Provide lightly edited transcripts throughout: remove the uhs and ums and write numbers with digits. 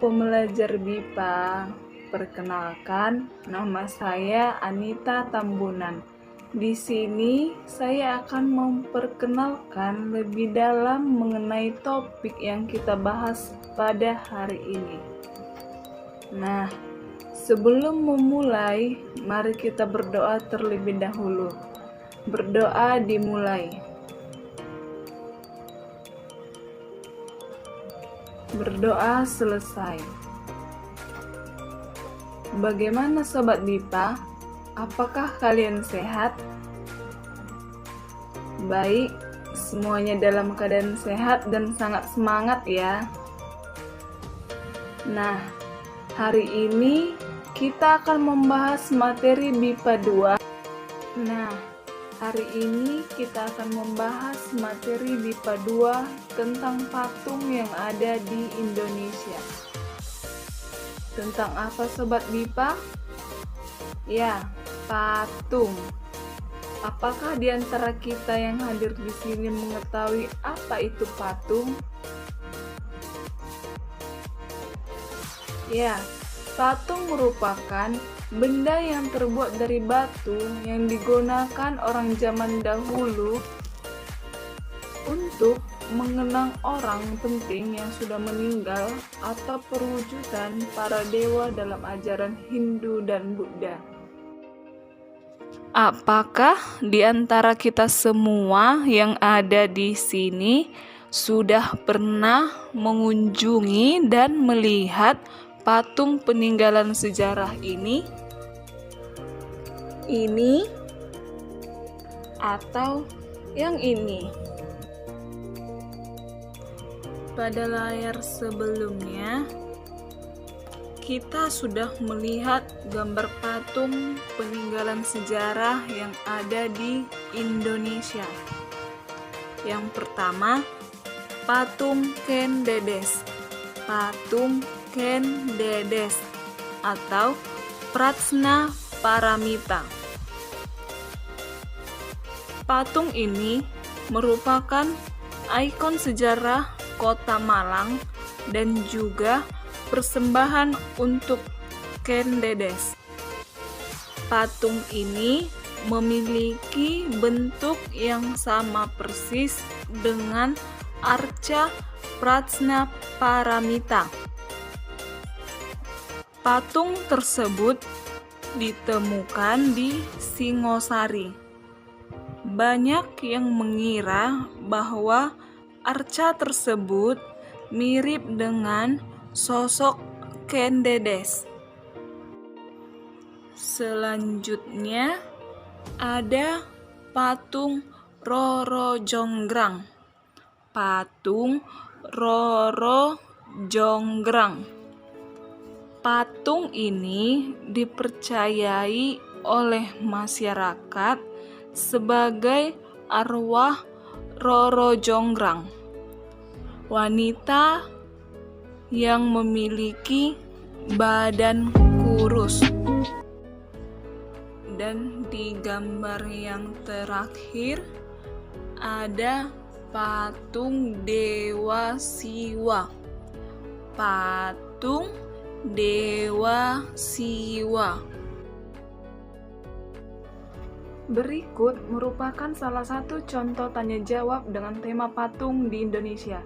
pembelajar BIPA. Perkenalkan, nama saya Anita Tambunan. Di sini saya akan memperkenalkan lebih dalam mengenai topik yang kita bahas pada hari ini. Nah, sebelum memulai, mari kita berdoa terlebih dahulu. Berdoa dimulai. Berdoa selesai. Bagaimana Sobat BIPA? Apakah kalian sehat? Baik, semuanya dalam keadaan sehat dan sangat semangat ya. Nah, hari ini kita akan membahas materi BIPA 2. Hari ini kita akan membahas materi BIPA 2 tentang patung yang ada di Indonesia. Tentang apa Sobat BIPA? Ya, patung. Apakah di antara kita yang hadir di sini mengetahui apa itu patung? Ya, patung merupakan benda yang terbuat dari batu yang digunakan orang zaman dahulu untuk mengenang orang penting yang sudah meninggal atau perwujudan para dewa dalam ajaran Hindu dan Buddha. Apakah di antara kita semua yang ada di sini sudah pernah mengunjungi dan melihat patung peninggalan sejarah ini? Ini atau yang ini? Pada layar sebelumnya, kita sudah melihat gambar patung peninggalan sejarah yang ada di Indonesia. Yang pertama, patung Ken Dedes. Patung Ken Dedes atau Pratsna Paramita. Patung ini merupakan ikon sejarah Kota Malang dan juga persembahan untuk Ken Dedes. Patung ini memiliki bentuk yang sama persis dengan arca Pratsna Paramita. Patung tersebut ditemukan di Singosari. Banyak yang mengira bahwa arca tersebut mirip dengan sosok Ken Dedes. Selanjutnya ada patung Roro Jonggrang. Patung Roro Jonggrang. Patung ini dipercayai oleh masyarakat sebagai arwah Roro Jonggrang, wanita yang memiliki badan kurus. Dan di gambar yang terakhir ada patung Dewa Siwa. Patung Dewa Siwa. Berikut merupakan salah satu contoh tanya jawab dengan tema patung di Indonesia.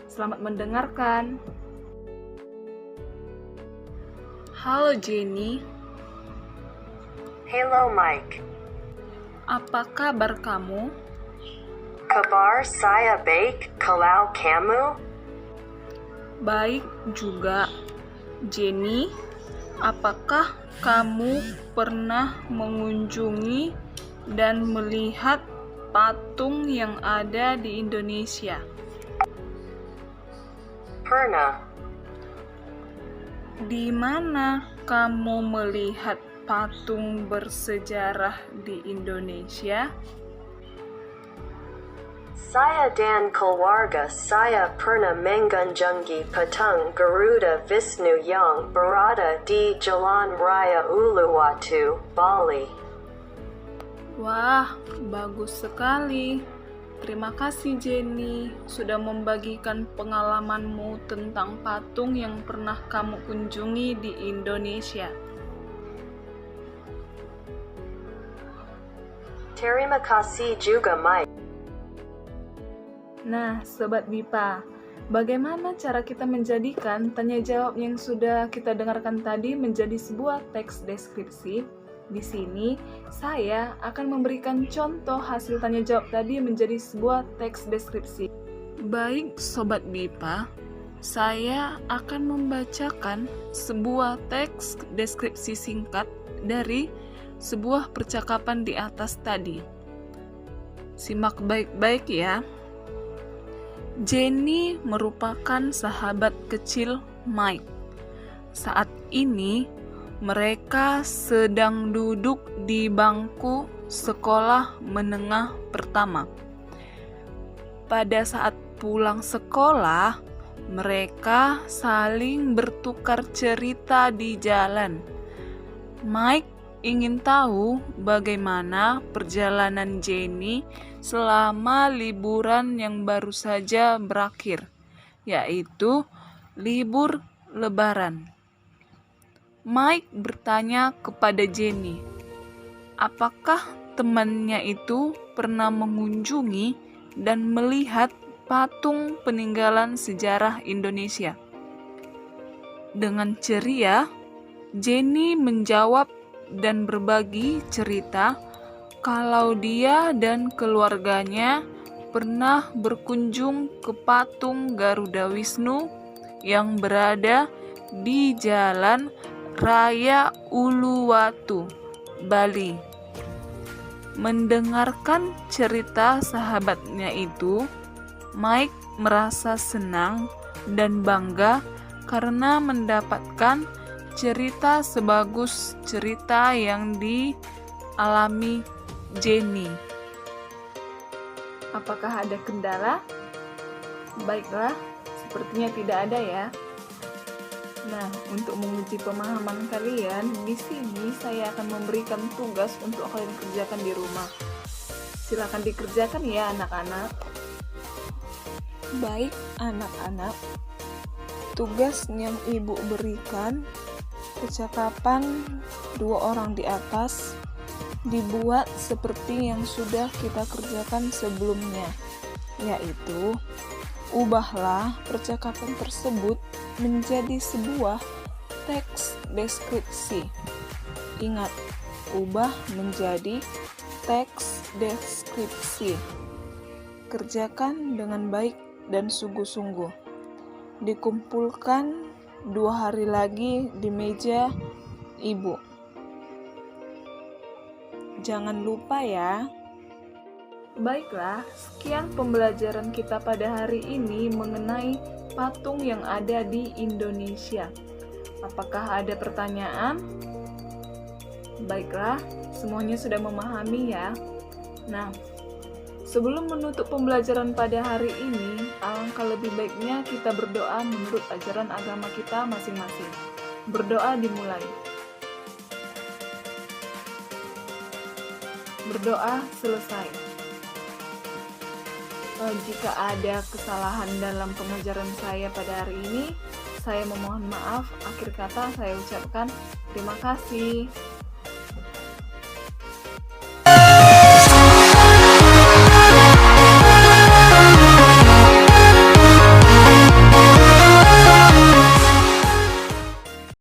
Selamat mendengarkan. Halo Jenny. Hello Mike. Apa kabar kamu? Kabar saya baik, kalau kamu? Baik juga. Jenny, apakah kamu pernah mengunjungi dan melihat patung yang ada di Indonesia? Pernah. Di mana kamu melihat patung bersejarah di Indonesia? Saya dan keluarga saya pernah mengunjungi patung Garuda Wisnu yang berada di Jalan Raya Uluwatu, Bali. Wah, bagus sekali. Terima kasih Jenny sudah membagikan pengalamanmu tentang patung yang pernah kamu kunjungi di Indonesia. Terima kasih juga Mike. Nah, Sobat Bipa, bagaimana cara kita menjadikan tanya jawab yang sudah kita dengarkan tadi menjadi sebuah teks deskripsi? Di sini, saya akan memberikan contoh hasil tanya jawab tadi menjadi sebuah teks deskripsi. Baik, Sobat Bipa, saya akan membacakan sebuah teks deskripsi singkat dari sebuah percakapan di atas tadi. Simak baik-baik ya. Jenny merupakan sahabat kecil Mike. Saat ini, mereka sedang duduk di bangku sekolah menengah pertama. Pada saat pulang sekolah, mereka saling bertukar cerita di jalan. Mike ingin tahu bagaimana perjalanan Jenny selama liburan yang baru saja berakhir, yaitu libur Lebaran. Mike bertanya kepada Jenny, apakah temannya itu pernah mengunjungi dan melihat patung peninggalan sejarah Indonesia? Dengan ceria, Jenny menjawab dan berbagi cerita kalau dia dan keluarganya pernah berkunjung ke patung Garuda Wisnu yang berada di Jalan Raya Uluwatu, Bali. Mendengarkan cerita sahabatnya itu, Mike merasa senang dan bangga karena mendapatkan cerita sebagus cerita yang dialami Jenny. Apakah ada kendala? Baiklah, sepertinya tidak ada ya. Nah, untuk menguji pemahaman kalian, di sini saya akan memberikan tugas untuk kalian kerjakan di rumah. Silakan dikerjakan ya anak-anak. Baik anak-anak, tugas yang ibu berikan, percakapan dua orang di atas dibuat seperti yang sudah kita kerjakan sebelumnya, yaitu ubahlah percakapan tersebut menjadi sebuah teks deskripsi. Ingat, ubah menjadi teks deskripsi. Kerjakan dengan baik dan sungguh-sungguh. Dikumpulkan 2 hari lagi di meja ibu. Jangan lupa ya. Baiklah, sekian pembelajaran kita pada hari ini mengenai patung yang ada di Indonesia. Apakah ada pertanyaan? Baiklah, semuanya sudah memahami ya. Nah, sebelum menutup pembelajaran pada hari ini, alangkah lebih baiknya kita berdoa menurut ajaran agama kita masing-masing. Berdoa dimulai. Berdoa selesai. Jika ada kesalahan dalam pengajaran saya pada hari ini, saya memohon maaf. Akhir kata saya ucapkan terima kasih.